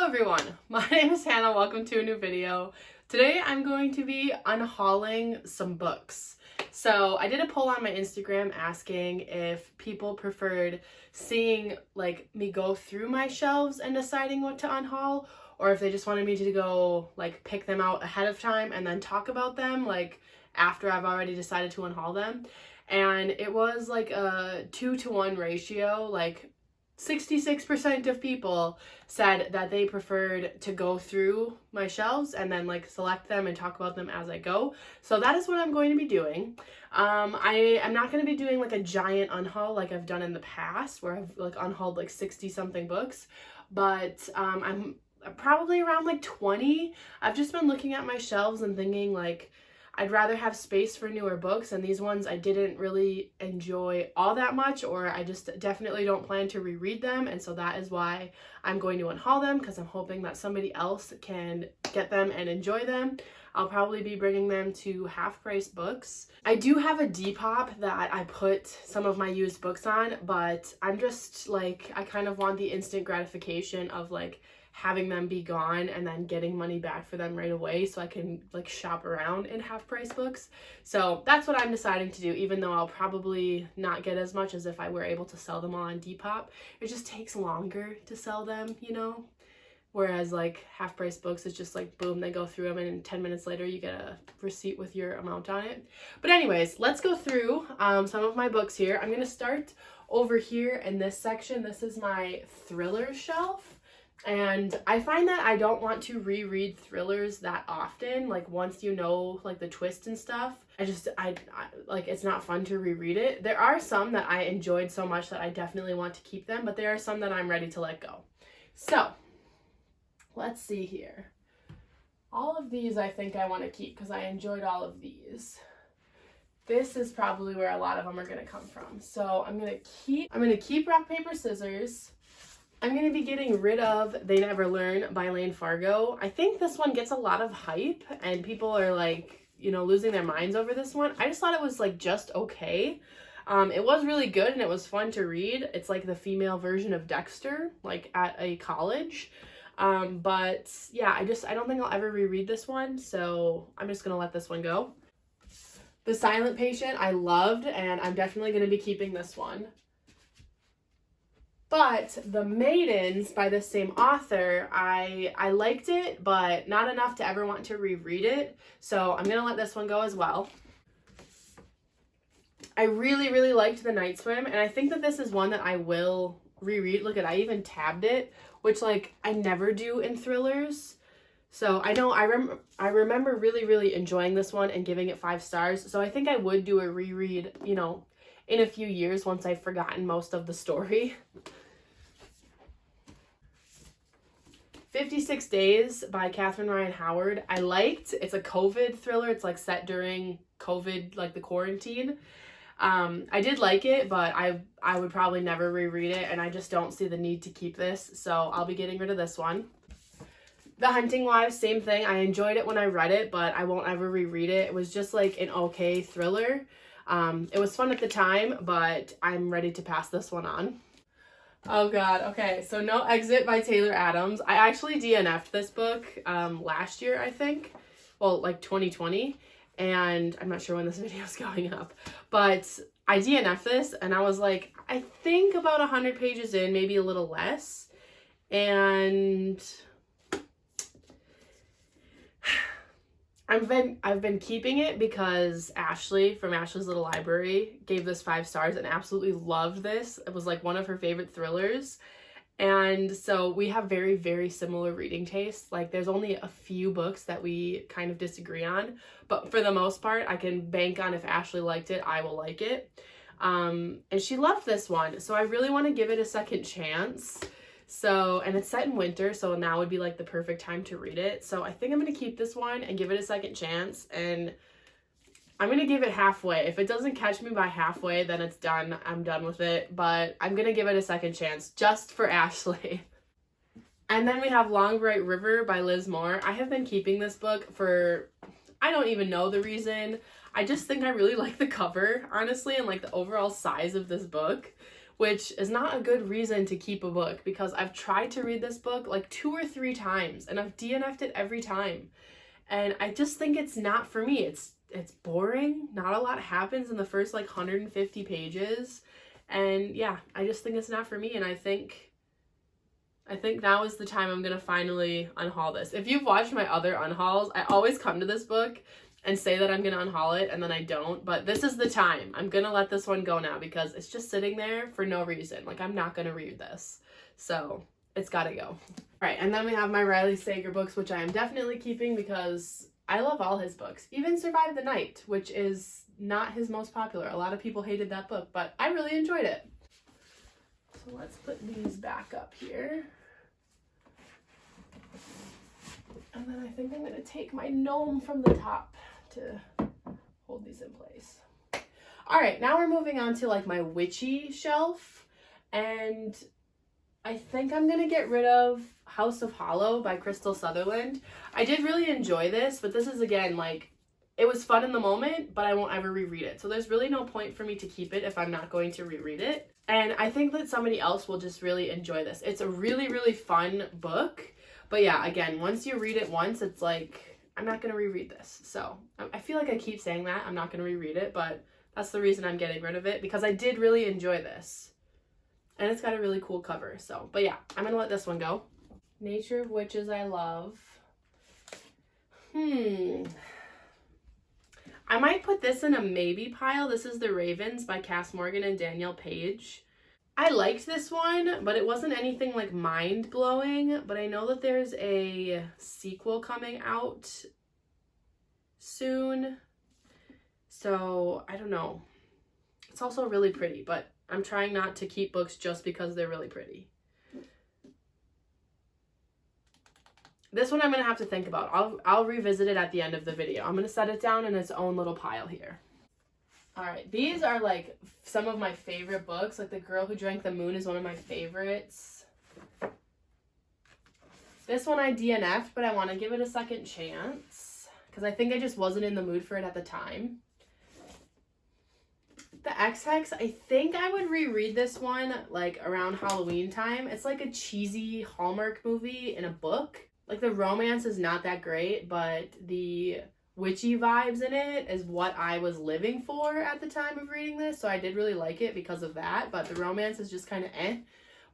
everyone, my name is Hannah. Welcome to a new video. Today I'm going to be unhauling some books. So I did a poll on my Instagram asking if people preferred seeing me go through my shelves and deciding what to unhaul, or if they just wanted me to go pick them out ahead of time and then talk about them after I've already decided to unhaul them. And it was a 2-to-1 ratio. 66% of people said that they preferred to go through my shelves and then select them and talk about them as I go. So that is what I'm going to be doing. I am not going to be doing a giant unhaul like I've done in the past where I've unhauled 60 something books, but I'm probably around 20. I've just been looking at my shelves and thinking I'd rather have space for newer books, and these ones I didn't really enjoy all that much, or I just definitely don't plan to reread them, and so that is why I'm going to unhaul them, because I'm hoping that somebody else can get them and enjoy them. I'll probably be bringing them to half-price books. I do have a Depop that I put some of my used books on, but I'm just I kind of want the instant gratification of having them be gone and then getting money back for them right away so I can shop around in half-price books. So that's what I'm deciding to do, even though I'll probably not get as much as if I were able to sell them all on Depop. It just takes longer to sell them, whereas half-price books, it's just boom, they go through them and 10 minutes later you get a receipt with your amount on it. But anyways, let's go through some of my books here. I'm going to start over here in this section. This is my thriller shelf. And I find that I don't want to reread thrillers that often. Once you know the twist and stuff, I it's not fun to reread it. There are some that I enjoyed so much that I definitely want to keep them, but there are some that I'm ready to let go. So let's see here. All of these I think I want to keep because I enjoyed all of these. This is probably where a lot of them are going to come from. So I'm going to keep Rock, Paper, Scissors. I'm going to be getting rid of They Never Learn by Lane Fargo. I think this one gets a lot of hype and people are losing their minds over this one. I just thought it was just okay. It was really good and it was fun to read. It's the female version of Dexter, at a college. But yeah, I don't think I'll ever reread this one, so I'm just going to let this one go. The Silent Patient I loved, and I'm definitely going to be keeping this one. But The Maidens by the same author, I liked it, but not enough to ever want to reread it. So I'm going to let this one go as well. I really, really liked The Night Swim, and I think that this is one that I will reread. Look at, I even tabbed it, which I never do in thrillers. So I know I remember really, really enjoying this one and giving it 5 stars. So I think I would do a reread, in a few years once I've forgotten most of the story. 56 Days by Catherine Ryan Howard. I liked. It's a COVID thriller. It's set during COVID, the quarantine. I did like it, but I would probably never reread it, and I just don't see the need to keep this, so I'll be getting rid of this one. The Hunting Wives, same thing. I enjoyed it when I read it, but I won't ever reread it. It was just an okay thriller. It was fun at the time, but I'm ready to pass this one on. Oh god, okay, so No Exit by Taylor Adams. I actually DNF'd this book last year, I think. Well, 2020, and I'm not sure when this video is going up. But I DNF'd this, and I was I think about 100 pages in, maybe a little less. And I've been keeping it because Ashley from Ashley's Little Library gave this 5 stars and absolutely loved this. It was one of her favorite thrillers. And so we have very, very similar reading tastes. There's only a few books that we kind of disagree on, but for the most part, I can bank on if Ashley liked it, I will like it. And she loved this one, so I really want to give it a second chance. So, and it's set in winter, so now would be the perfect time to read it. So I think I'm going to keep this one and give it a second chance, and I'm going to give it halfway. If it doesn't catch me by halfway, then it's done. I'm done with it, but I'm going to give it a second chance just for Ashley. And then we have Long Bright River by Liz Moore. I have been keeping this book for, I don't even know the reason. I just think I really like the cover, honestly, and the overall size of this book. which is not a good reason to keep a book because I've tried to read this book like 2 or 3 times and I've DNF'd it every time. And I just think it's not for me. It's boring. Not a lot happens in the first like 150 pages. And yeah, I just think it's not for me. And I think now is the time I'm going to finally unhaul this. If you've watched my other unhauls, I always come to this book and say that I'm going to unhaul it and then I don't. But this is the time. I'm going to let this one go now because it's just sitting there for no reason. Like, I'm not going to read this. So it's got to go. All right, and then we have my Riley Sager books, which I am definitely keeping because I love all his books. Even Survive the Night, which is not his most popular. A lot of people hated that book, but I really enjoyed it. So let's put these back up here. And then I think I'm going to take my gnome from the top to hold these in place. All right, now we're moving on to like my Witchy shelf. And I think I'm going to get rid of House of Hollow by Crystal Sutherland. I did really enjoy this, but this is, again, like, it was fun in the moment, but I won't ever reread it. So there's really no point for me to keep it if I'm not going to reread it. And I think that somebody else will just really enjoy this. It's a really, really fun book. But yeah, again, once you read it once, it's like, I'm not going to reread this. So I feel like I keep saying that. I'm not going to reread it, but that's the reason I'm getting rid of it, because I did really enjoy this. And it's got a really cool cover. So, but yeah, I'm going to let this one go. Nature of Witches I love. I might put this in a maybe pile. This is The Ravens by Cass Morgan and Danielle Page. I liked this one, but it wasn't anything like mind-blowing. But I know that there's a sequel coming out soon. So, I don't know. It's also really pretty, but I'm trying not to keep books just because they're really pretty. This one I'm going to have to think about. I'll revisit it at the end of the video. I'm going to set it down in its own little pile here. All right, these are like some of my favorite books. Like The Girl Who Drank the Moon is one of my favorites. This one I DNF'd, but I want to give it a second chance because I think I just wasn't in the mood for it at the time. The X-Hex, I think I would reread this one like around Halloween time. It's like a cheesy Hallmark movie in a book. Like, the romance is not that great, but the witchy vibes in it is what I was living for at the time of reading this. So I did really like it because of that, but the romance is just kind of eh.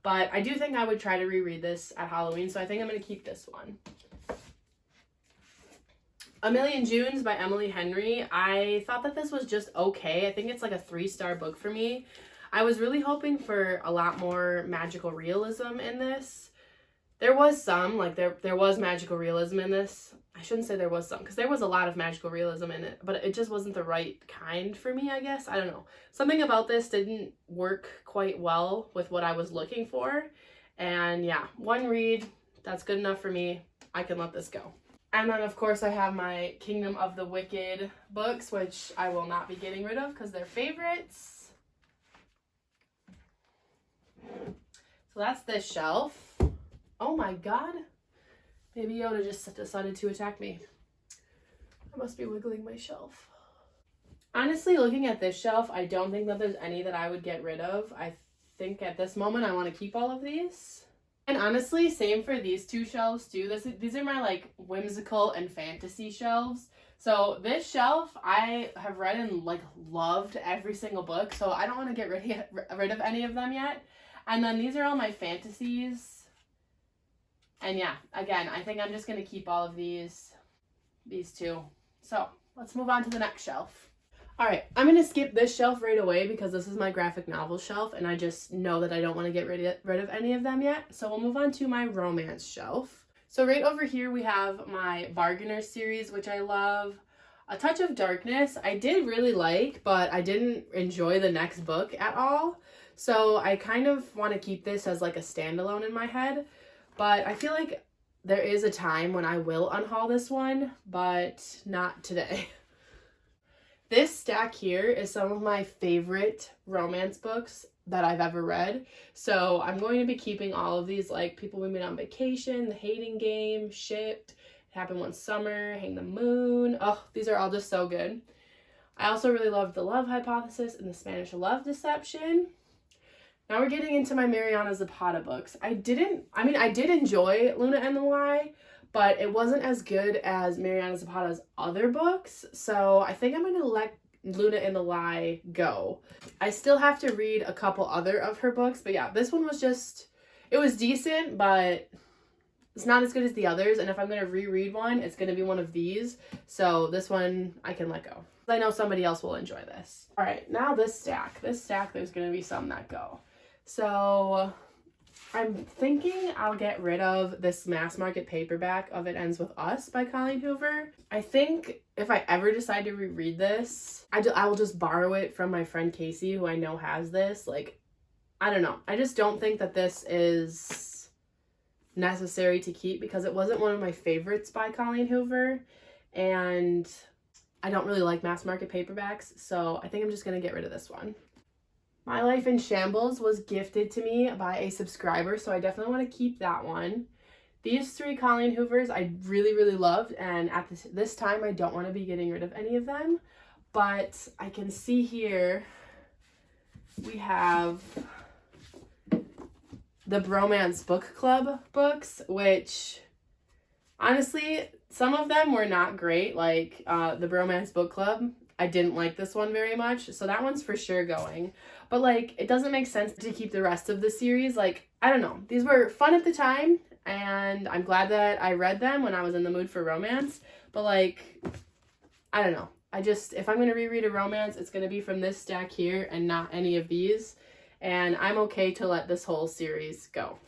But I do think I would try to reread this at Halloween, so I think I'm going to keep this one. A Million Junes by Emily Henry. I thought that this was just okay. I think it's like a 3-star book for me. I was really hoping for a lot more magical realism in this. There was some, like there was magical realism in this. I shouldn't say there was some, because there was a lot of magical realism in it, but it just wasn't the right kind for me, I guess. I don't know. Something about this didn't work quite well with what I was looking for. And yeah, one read, that's good enough for me. I can let this go. And then, of course, I have my Kingdom of the Wicked books, which I will not be getting rid of because they're favorites. So that's this shelf. Oh my god. Baby Yoda just decided to attack me. I must be wiggling my shelf. Honestly, looking at this shelf, I don't think that there's any that I would get rid of. I think at this moment I want to keep all of these. And honestly, same for these two shelves too. These are my like whimsical and fantasy shelves. So this shelf, I have read and like loved every single book. So I don't want to get rid of any of them yet. And then these are all my fantasies. And yeah, again, I think I'm just going to keep all of these two. So let's move on to the next shelf. All right, I'm going to skip this shelf right away because this is my graphic novel shelf and I just know that I don't want to get rid of any of them yet. So we'll move on to my romance shelf. So right over here we have my Bargainer series, which I love. A Touch of Darkness, I did really like, but I didn't enjoy the next book at all. So I kind of want to keep this as like a standalone in my head. But I feel like there is a time when I will unhaul this one, but not today. This stack here is some of my favorite romance books that I've ever read. So I'm going to be keeping all of these, like People We Met on Vacation, The Hating Game, Shipped, It Happened One Summer, Hang the Moon. Oh, these are all just so good. I also really love The Love Hypothesis and The Spanish Love Deception. Now we're getting into my Mariana Zapata books. I did enjoy Luna and the Lie, but it wasn't as good as Mariana Zapata's other books, so I think I'm going to let Luna and the Lie go. I still have to read a couple other of her books, but yeah, this one was just, it was decent, but it's not as good as the others, and if I'm going to reread one, it's going to be one of these, so this one I can let go. I know somebody else will enjoy this. All right, now this stack, there's going to be some that go. So I'm thinking I'll get rid of this mass market paperback of It Ends With Us by Colleen Hoover. I think if I ever decide to reread this, I will just borrow it from my friend Casey, who I know has this. Like, I don't know. I just don't think that this is necessary to keep because it wasn't one of my favorites by Colleen Hoover. And I don't really like mass market paperbacks, so I think I'm just going to get rid of this one. My Life in Shambles was gifted to me by a subscriber, so I definitely want to keep that one. These three Colleen Hoovers I really, really loved, and at this time I don't want to be getting rid of any of them. But I can see here we have the Bromance Book Club books, which honestly, some of them were not great, like the Bromance Book Club. I didn't like this one very much, so that one's for sure going. But, like, it doesn't make sense to keep the rest of the series. Like, I don't know. These were fun at the time, and I'm glad that I read them when I was in the mood for romance. But, like, I don't know. If I'm going to reread a romance, it's going to be from this stack here and not any of these. And I'm okay to let this whole series go.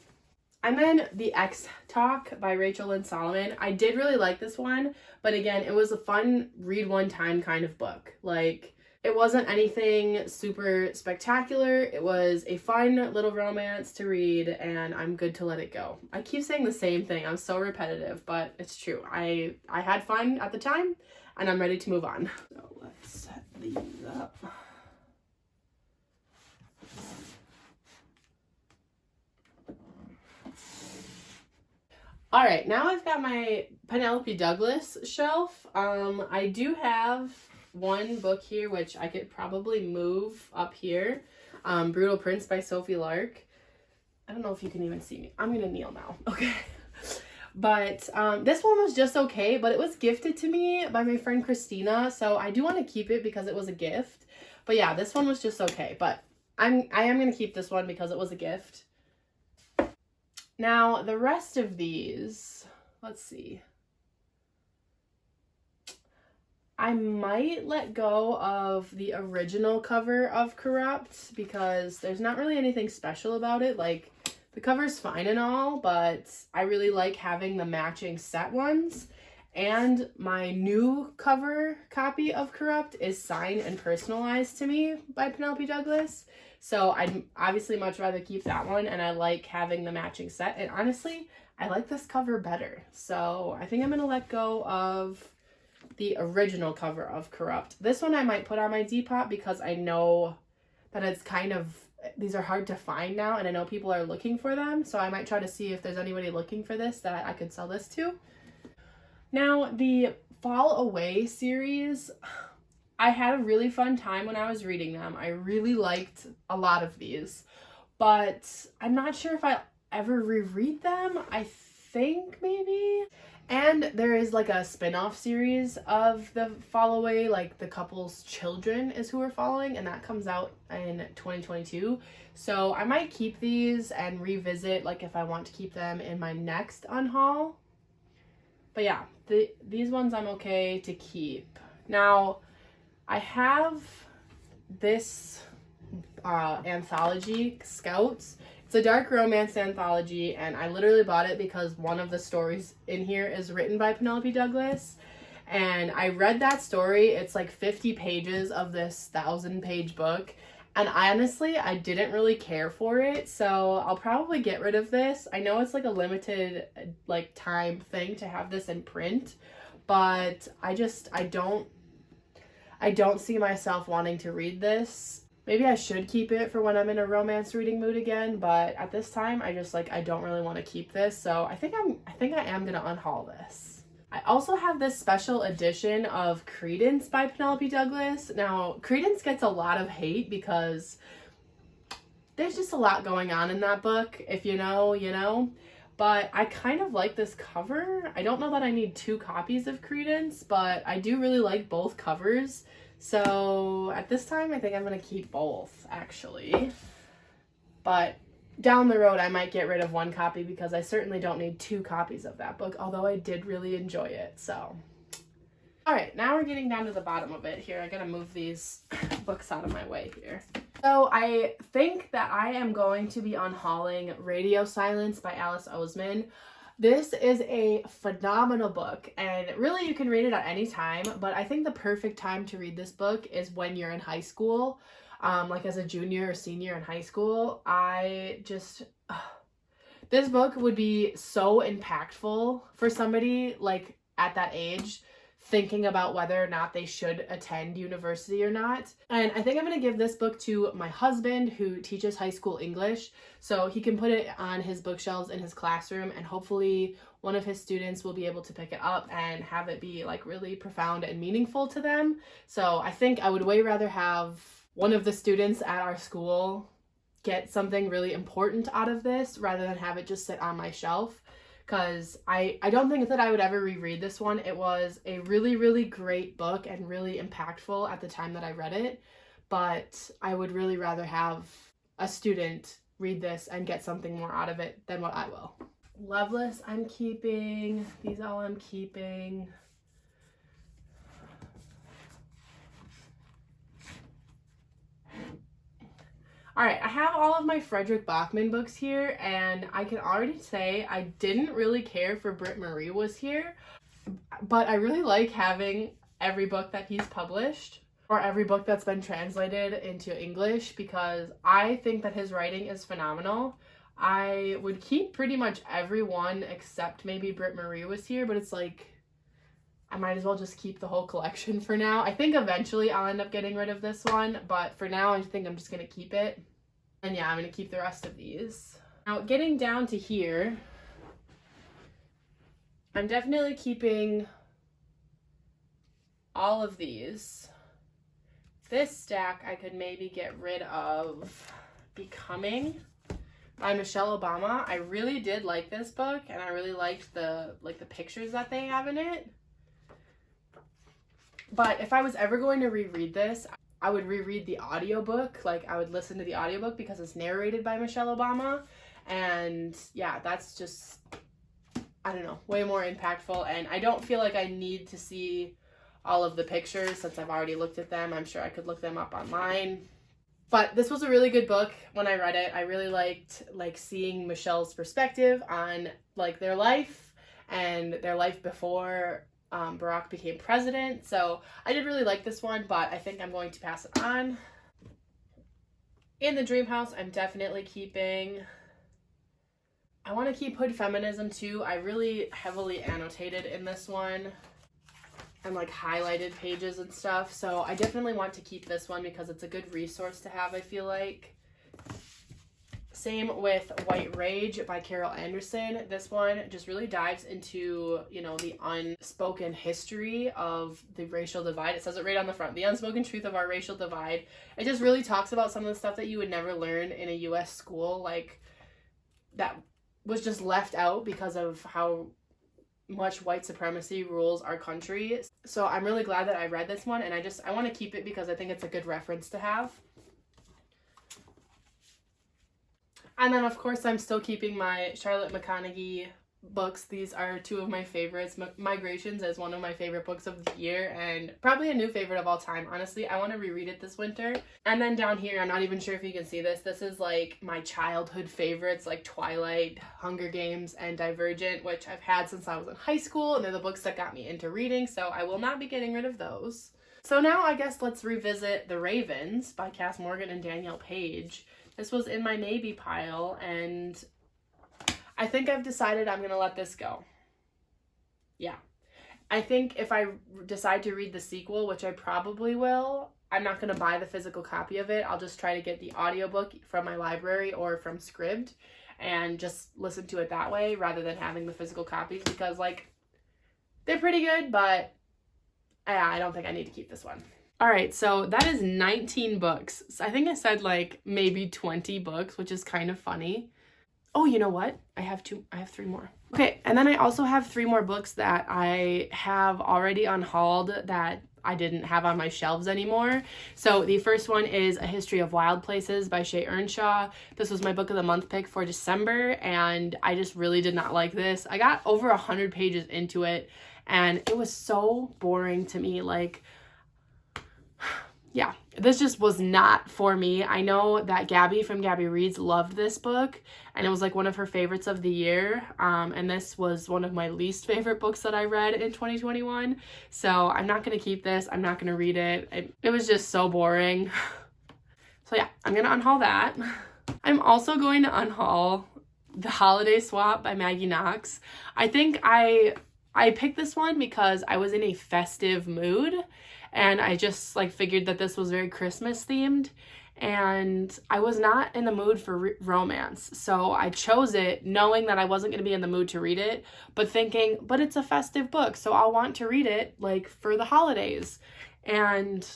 And then The X Talk by Rachel Lynn Solomon. I did really like this one, but again, it was a fun read one time kind of book. Like, it wasn't anything super spectacular. It was a fun little romance to read, and I'm good to let it go. I keep saying the same thing. I'm so repetitive, but it's true. I had fun at the time, and I'm ready to move on. So let's set these up. All right, now I've got my Penelope Douglas shelf. I do have one book here, which I could probably move up here. Brutal Prince by Sophie Lark. I don't know if you can even see me. I'm going to kneel now. Okay. But this one was just okay, but it was gifted to me by my friend Christina, so I do want to keep it because it was a gift. But yeah, this one was just okay, but I am going to keep this one because it was a gift. Now, the rest of these, let's see. I might let go of the original cover of Corrupt because there's not really anything special about it. Like, the cover's fine and all, but I really like having the matching set ones. And my new cover copy of Corrupt is signed and personalized to me by Penelope Douglas. So I'd obviously much rather keep that one, and I like having the matching set. And honestly, I like this cover better. So I think I'm going to let go of the original cover of Corrupt. This one I might put on my Depop because I know that it's kind of, these are hard to find now, and I know people are looking for them. So I might try to see if there's anybody looking for this that I could sell this to. Now, the Fall Away series, I had a really fun time when I was reading them. I really liked a lot of these, but I'm not sure if I'll ever reread them. I think maybe. And there is like a spin-off series of the Fall Away, like the couple's children is who we're following, and that comes out in 2022. So I might keep these and revisit, like if I want to keep them in my next Unhaul. But yeah, these ones I'm okay to keep. Now, I have this anthology, Scouts. It's a dark romance anthology, and I literally bought it because one of the stories in here is written by Penelope Douglas. And I read that story. It's like 50 pages of this 1,000-page book. And honestly, I didn't really care for it, so I'll probably get rid of this. I know it's like a limited like time thing to have this in print, but I don't see myself wanting to read this. Maybe I should keep it for when I'm in a romance reading mood again, but at this time, I don't really want to keep this, so I think I am gonna unhaul this. I also have this special edition of Credence by Penelope Douglas. Now, Credence gets a lot of hate because there's just a lot going on in that book. If you know, you know. But I kind of like this cover. I don't know that I need 2 copies of Credence, but I do really like both covers. So at this time, I think I'm going to keep both, actually. But down the road, I might get rid of 1 copy because I certainly don't need 2 copies of that book, although I did really enjoy it, so. All right, now we're getting down to the bottom of it here. I gotta move these books out of my way here. So I think that I am going to be unhauling Radio Silence by Alice Oseman. This is a phenomenal book, and really you can read it at any time, but I think the perfect time to read this book is when you're in high school, like as a junior or senior in high school. This book would be so impactful for somebody like at that age, thinking about whether or not they should attend university or not. And I think I'm going to give this book to my husband, who teaches high school English, so he can put it on his bookshelves in his classroom, and hopefully one of his students will be able to pick it up and have it be like really profound and meaningful to them. So I think I would way rather have one of the students at our school get something really important out of this rather than have it just sit on my shelf. Because I don't think that I would ever reread this one. It was a really, really great book and really impactful at the time that I read it. But I would really rather have a student read this and get something more out of it than what I will. Loveless, I'm keeping. These all I'm keeping. All right, I have all of my Frederick Backman books here, and I can already say I didn't really care for Britt Marie was here, but I really like having every book that he's published, or every book that's been translated into English, because I think that his writing is phenomenal. I would keep pretty much every one except maybe Britt Marie was here, but it's like, I might as well just keep the whole collection for now. I think eventually I'll end up getting rid of this one, but for now I think I'm just going to keep it. And yeah, I'm going to keep the rest of these. Now, getting down to here, I'm definitely keeping all of these. This stack I could maybe get rid of. Becoming by Michelle Obama. I really did like this book, and I really liked the pictures that they have in it. But if I was ever going to reread this, I would reread the audiobook. Like, I would listen to the audiobook because it's narrated by Michelle Obama. And yeah, that's just, I don't know, way more impactful. And I don't feel like I need to see all of the pictures since I've already looked at them. I'm sure I could look them up online. But this was a really good book when I read it. I really liked seeing Michelle's perspective on like their life and their life before Barack became president. So I did really like this one, but I think I'm going to pass it on. In the Dream House, I'm definitely keeping. I want to keep Hood Feminism too. I really heavily annotated in this one and like highlighted pages and stuff. So I definitely want to keep this one because it's a good resource to have, I feel like. Same with White Rage by Carol Anderson. This one just really dives into, you know, the unspoken history of the racial divide. It says it right on the front, the unspoken truth of our racial divide. It just really talks about some of the stuff that you would never learn in a U.S. school, like that was just left out because of how much white supremacy rules our country. So I'm really glad that I read this one, and I want to keep it because I think it's a good reference to have. And then, of course, I'm still keeping my Charlotte McConaughey books. These are two of my favorites. Migrations is one of my favorite books of the year and probably a new favorite of all time. Honestly, I want to reread it this winter. And then down here, I'm not even sure if you can see this. This is like my childhood favorites, like Twilight, Hunger Games, and Divergent, which I've had since I was in high school. And they're the books that got me into reading, so I will not be getting rid of those. So now I guess let's revisit The Ravens by Cass Morgan and Danielle Page. This was in my maybe pile, and I think I've decided I'm going to let this go. Yeah. I think if I decide to read the sequel, which I probably will, I'm not going to buy the physical copy of it. I'll just try to get the audiobook from my library or from Scribd and just listen to it that way rather than having the physical copies because, like, they're pretty good, but I don't think I need to keep this one. All right, so that is 19 books. So I think I said like maybe 20 books, which is kind of funny. Oh, you know what? I have 3 more. Okay, and then I also have 3 more books that I have already unhauled that I didn't have on my shelves anymore. So the first one is A History of Wild Places by Shay Earnshaw. This was my book of the month pick for December, and I just really did not like this. I got over 100 pages into it, and it was so boring to me. Like, yeah, this just was not for me. I know that Gabby from Gabby Reads loved this book, and it was like one of her favorites of the year. And this was one of my least favorite books that I read in 2021. So I'm not going to keep this. I'm not going to read it. It was just so boring. So yeah, I'm going to unhaul that. I'm also going to unhaul The Holiday Swap by Maggie Knox. I think I picked this one because I was in a festive mood. And I just like figured that this was very Christmas themed, and I was not in the mood for romance. So I chose it knowing that I wasn't going to be in the mood to read it, but thinking, but it's a festive book, so I'll want to read it like for the holidays. And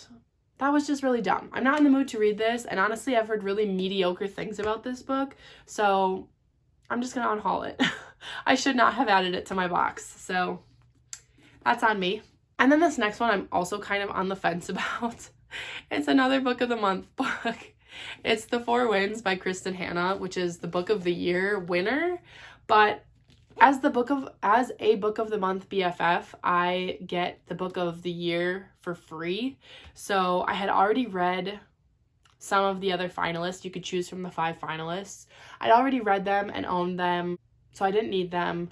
that was just really dumb. I'm not in the mood to read this, and honestly, I've heard really mediocre things about this book, so I'm just going to unhaul it. I should not have added it to my box, so that's on me. And then this next one I'm also kind of on the fence about. It's another book of the month book. It's The Four Winds by Kristen Hanna, which is the book of the year winner. But as a book of the month BFF, I get the book of the year for free. So I had already read some of the other finalists. You could choose from the 5 finalists. I'd already read them and owned them, so I didn't need them.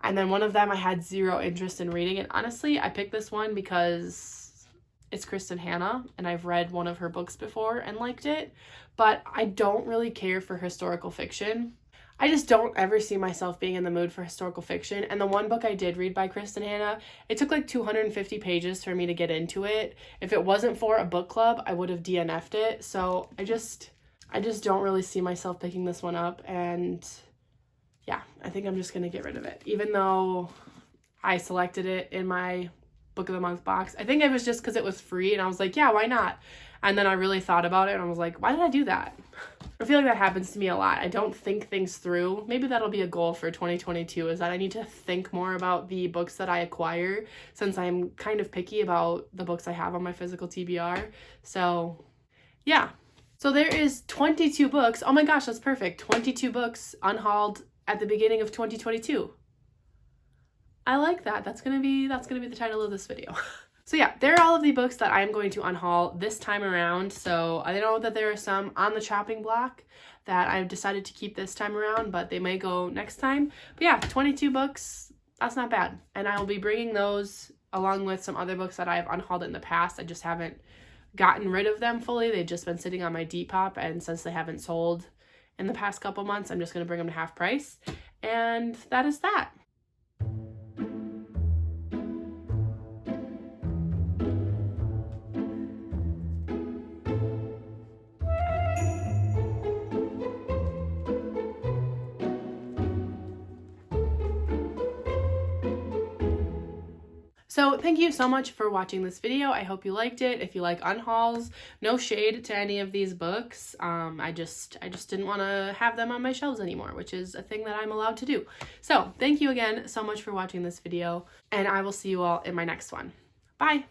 And then one of them I had 0 interest in reading. And honestly, I picked this one because it's Kristen Hanna, and I've read one of her books before and liked it. But I don't really care for historical fiction. I just don't ever see myself being in the mood for historical fiction. And the one book I did read by Kristen Hanna, it took like 250 pages for me to get into it. If it wasn't for a book club, I would have DNF'd it. So I just don't really see myself picking this one up. And yeah, I think I'm just going to get rid of it, even though I selected it in my book of the month box. I think it was just because it was free, and I was like, yeah, why not? And then I really thought about it, and I was like, why did I do that? I feel like that happens to me a lot. I don't think things through. Maybe that'll be a goal for 2022, is that I need to think more about the books that I acquire, since I'm kind of picky about the books I have on my physical TBR. So yeah. So there is 22 books. Oh my gosh, that's perfect. 22 books unhauled at the beginning of 2022. I like that. That's gonna be the title of this video. So yeah, there are all of the books that I'm going to unhaul this time around. So I know that there are some on the chopping block that I've decided to keep this time around, but they may go next time. But yeah, 22 books, that's not bad. And I will be bringing those along with some other books that I've unhauled in the past. I just haven't gotten rid of them fully. They've just been sitting on my Depop, and since they haven't sold in the past couple months, I'm just going to bring them to half price. And that is that. So thank you so much for watching this video. I hope you liked it. If you like unhauls, no shade to any of these books. I just didn't want to have them on my shelves anymore, which is a thing that I'm allowed to do. So thank you again so much for watching this video, and I will see you all in my next one. Bye.